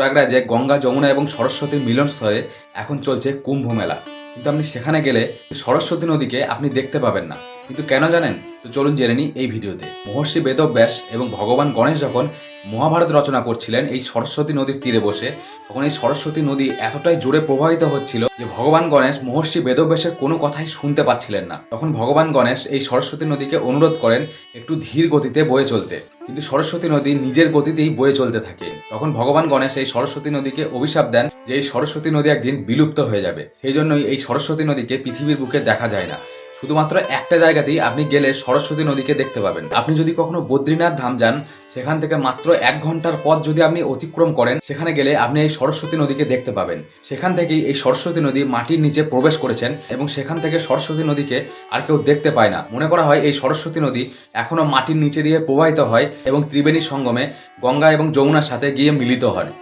প্রয়াগরাজে গঙ্গা, যমুনা এবং সরস্বতীর মিলনস্থলে এখন চলছে কুম্ভ মেলা। কিন্তু আপনি সেখানে গেলে সরস্বতী নদীকে আপনি দেখতে পাবেন না। কিন্তু কেন জানেন? তো চলুন জেনে নিই এই ভিডিওতে। মহর্ষি বেদব্যাস এবং ভগবান গণেশ যখন মহাভারত রচনা করছিলেন এই সরস্বতী নদীর তীরে বসে, তখন এই সরস্বতী নদী এতটাই জোরে প্রবাহিত হচ্ছিল যে ভগবান গণেশ মহর্ষি বেদব্যাসের কোনো কথাই শুনতে পাচ্ছিলেন না। তখন ভগবান গণেশ এই সরস্বতী নদীকে অনুরোধ করেন একটু ধীর গতিতে বয়ে চলতে, কিন্তু সরস্বতী নদী নিজের গতিতেই বয়ে চলতে থাকে। তখন ভগবান গণেশ এই সরস্বতী নদীকে অভিশাপ দেন যে এই সরস্বতী নদী একদিন বিলুপ্ত হয়ে যাবে। সেই জন্যই এই সরস্বতী নদীকে পৃথিবীর বুকে দেখা যায় না। শুধুমাত্র একটা জায়গাতেই আপনি গেলে সরস্বতী নদীকে দেখতে পাবেন। আপনি যদি কখনো বদ্রীনাথ ধাম যান, সেখান থেকে মাত্র 1 ঘন্টার পথ যদি আপনি অতিক্রম করেন, সেখানে গেলে আপনি এই সরস্বতী নদীকে দেখতে পাবেন। সেখান থেকেই এই সরস্বতী নদী মাটির নিচে প্রবেশ করেছেন এবং সেখান থেকে সরস্বতী নদীকে আর কেউ দেখতে পায় না। মনে করা হয় এই সরস্বতী নদী এখনো মাটির নিচে দিয়ে প্রবাহিত হয় এবং ত্রিবেণী সঙ্গমে গঙ্গা এবং যমুনার সাথে গিয়ে মিলিত হয়।